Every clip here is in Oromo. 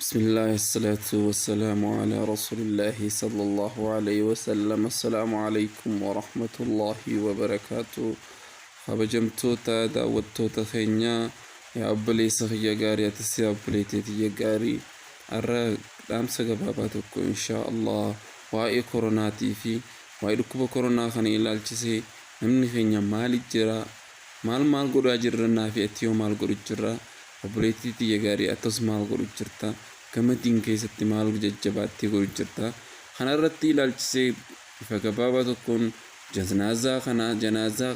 بسم الله الصلاة والسلام على رسول الله صلى الله عليه وسلم. السلام عليكم ورحمة الله وبركاته. خبجمتوتا دعوتوتا خينيا يا أبلي سخيا غاري أتسي أبلي تيتي غاري أرى أمسك باباتكم إن شاء الله. واي كورونا تيفي واي ركوب كورونا خني لالتسي نمني خينيا مالي جرا مال قرا جرنا في أتيو مال قرا جرا obboleettii xiyya gaarii atas maal godhu jirta gamadiin keessatti maal jajjabaatti godhu jirta kana irratti ilaalchisee bifa gabaabaa tokkoon janaazaa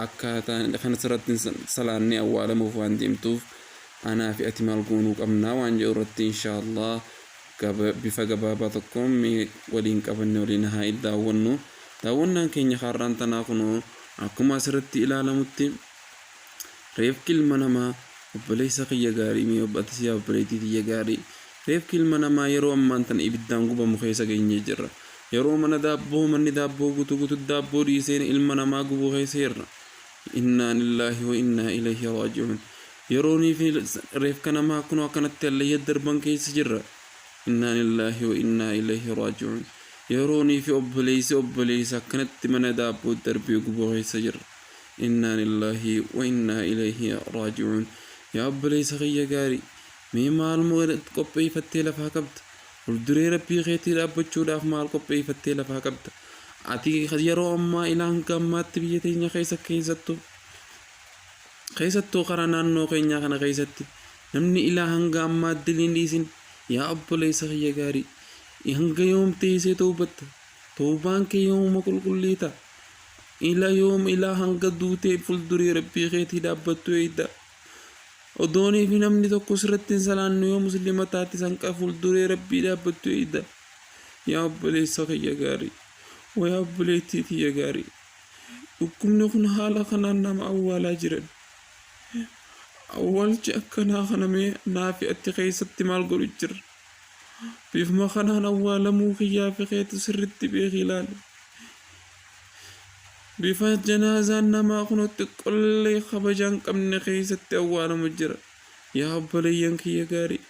akkaataa kana sirratti salaannee awwaalamuuf waan deemtuuf anaa fi ati maal goonuu qabnaa waan jedhu irratti inshaallah bifa gabaabaa tokkoon waliin qabanne waliin haa daawwannu. Daawwannaan keenya har'aan tanaa kunoo akkuma asirratti ilaalamutti reefki ilma namaa obboleessa kiyya gaarii mi obboleettii obboleettii xiyya gaarii reefki ilma namaa yeroo ammaan tan ibiddaan gubamu keessa geenyee jirra. Yeroo manni daabboo guutu daabboo dhiiseen ilma namaa gubuu keessa jirra. Innaa lillaahi wa innaa ilayhi raaji'uun. Yeroonii fi reefka namaa kun akkanatti allayya darban keessa jirra. Innaa lillaahi wa innaa ilayhi raaji'uun. Yeroonii fi obboleessa akkanatti mana daabboo darbee gubuu keessa jirra. Innaa lillaahi wa innaa ilayhi raaji'uun. yaa obboleessa kiyya gaarii mee maal qopheeffattee lafaa qabda? Fuulduree rabbii keetii dhaabbachuudhaaf maal qopheeffattee lafaa qabda? Ati yeroo ammaa ilaa hanga ammaatti biyya teenya keessattuu karaa naannoo keenyaa kana keessatti namni ilaa hanga ammaatti dhiisin yaa obboleessa kiyya gaarii hanga yoom teessee toobatta? Toobaan kee yooma qulqulliita? Ilaa hanga duutee fuulduree rabbii keetii dhaabbattu eeyda. Odoonii fi namni tokko sirratti salaannu yoo muslima taate sanqa fuulduree rabbii dhaabbattu eeyda. Yaa obboleessa kiyya gaarii yaa obboleettii kiyya gaarii dhukkubni kun haala kanaan nama awwaalaa jiran. Awwaalchi akkanaa kana mee naafi atti keessatti maal godhu jirra? Bifuma kanaan awwaalamuu kiyyaa fi keetu sirritti beeki ilaali. Bifa janaazaan namaa kunutti qollee kabajaan qabne keessatti awwaalamu jira. Yaa obboleeyyan kiyya gaarii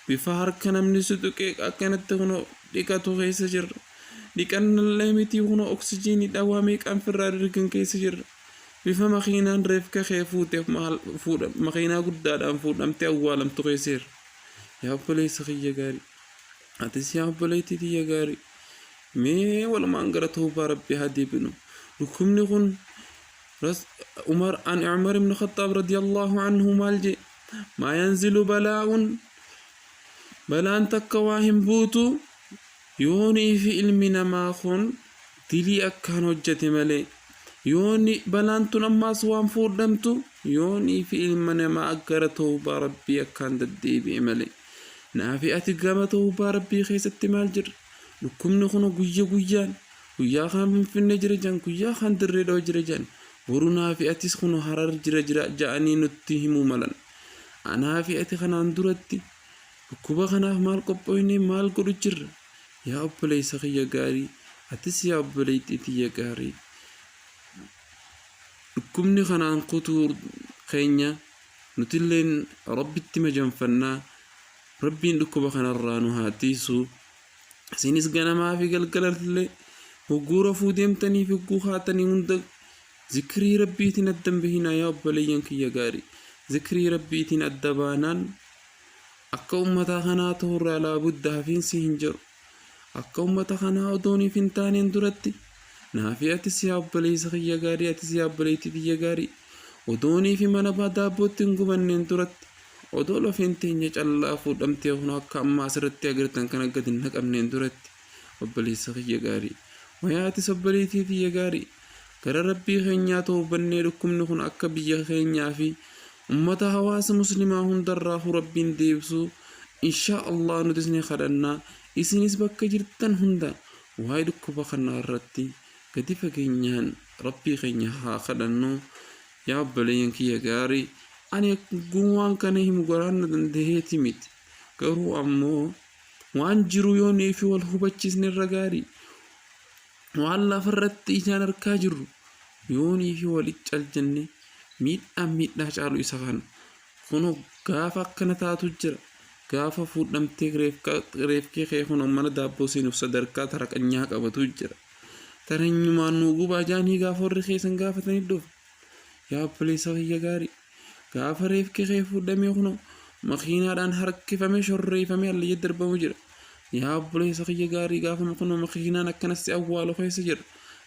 bifa harka namni sutuqee akkanatti kunoo dhiqatu keessa jirra. Dhiqannallee miti kunoo oksijiinii dhawaa meeqaan firraa dirgan keessa jirra. Bifa makiinaan reefka kee fuuteef makiinaa guddaadhaan fuudhamtee awwaalamtu keessa jirra. Yaa obboleessa kiyya gaarii atis yaa obboleettii kiyya gaarii mee walumaan gara toobaa rabbii haa deebinu. ركمني غن عمر بن الخطاب رضي الله عنه مالجي ما ينزل بلاء تكواهم بوتو يوني في علمنا ما خن تلي أكان وجت ملي يوني بلان تنما سوام فودمتو يوني في علمنا ما أكرته بربي أكان ددي بملي نافي أتقامته بربي خيست مالجر ركمني غن قويان guyyaa kan finfinne jira jan guyyaa kan dirree dhoo jira jan borunaa fi atis kun harar jira ja'anii nutti himuu malan. Anaa fi ati kanaan duratti dhukkuba kanaaf maal qophoofne maal godhu jirra? Yaa obboleessa kiyya gaarii atis yaa obboleettii kiyya gaarii dhukkubni kanaan kutuu keenya nutilleen rabbitti majanfannaa. Rabbiin dhukkuba kanarraa nu haa tiisu. Isinis ganamaa fi galgalallee وقورا فوديم تاني في قوها تاني هندق ذكري ربي تندم بهنا يا أبليين كي يغاري ذكري ربي تندبانان أكا أمتا خنا تهر على بودها فين سيهنجر أكا أمتا خنا أدوني فين تانين درتي نافي أتس يا أبليس كي يغاري أتس يا أبليتي كي يغاري ودوني في منبا دابوت تنقبنين درتي ودولو فين تينيج الله فود أمتي هنا أكا أما سرتي أغرتن كان قد إنك أمنين درتي أبليس كي يغاري وياتي سبليتي في يغاري كرا ربي خينيا توبني لكم نكون أكا بيا خينيا في أمتا هواس مسلمة هندراه ربين ديبسو إن شاء الله ندسني خلنا إسنس بك جرتن هندا وهاي لكو بخنا الرتي كدفا خينيان ربي خينيا ها خلنو يا بلين كي يغاري أني قوان كانهم قران دندهيتي ميت كرو أمو وان جرو يوني في والهبتشسن الرقاري وعلى فرت إجان الكاجر يوني في ولج الجنة ميت لا شعر يسخن كنو غافا كنتا تجر gaafa fuudhamtee reefkee kee kun mana daabboo seenuuf sadarkaa taraqanyaa qabatu jira. Tareenyumaan nu gubaa jaanii gaafa warri keessan gaafatanii dhuuf. Yaa obboleessa kiyya gaarii gaafa reefkee kee fuudhamee kun makiinaadhaan harkifamee shorreeffamee hallayya darbamu jira. Yaa obboleessa kiyya gaarii gaafa kun makiinaan akkanas awwaalu keessa jira.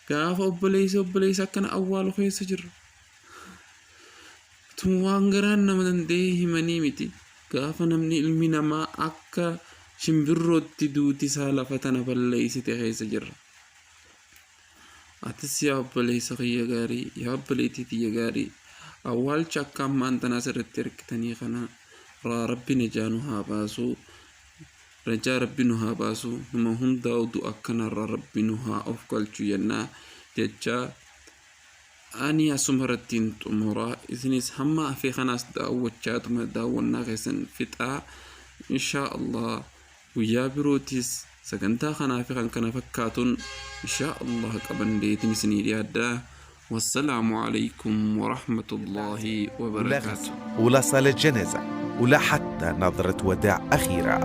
Gaafa obboleessa akkana awwaalu keessa jira. Tun waan garaan nama danda'ee himanii miti. Gaafa namni ilmi namaa akka shimbirrootti duuti isaa lafa tana balleessite keessa jira. Atis yaa obboleessa kiyya gaarii yaa obboleettii kiyya gaarii awwaalcha akka ammaan tanaa asirratti argitanii kana rabbi najaa nu haa baasu. Rajaa rabbi nu haa baasu. Nama hundaa oduu akkanarra rabbi nu haa of galchu jennaa jecha ani asuma irrattiin xumuraa isinis hamma afee kanaas daawwachaatuma daawwannaa keessan fixaa inshaa Allah guyyaa birootis sagantaa kanaa fi kan kana fakkaatuun inshaa Allah qabandeetiin isinii dhiyaaddaa. والسلام عليكم ورحمة الله وبركاته. ولا صلاة جنازة ولا حتى نظرة وداع أخيرة.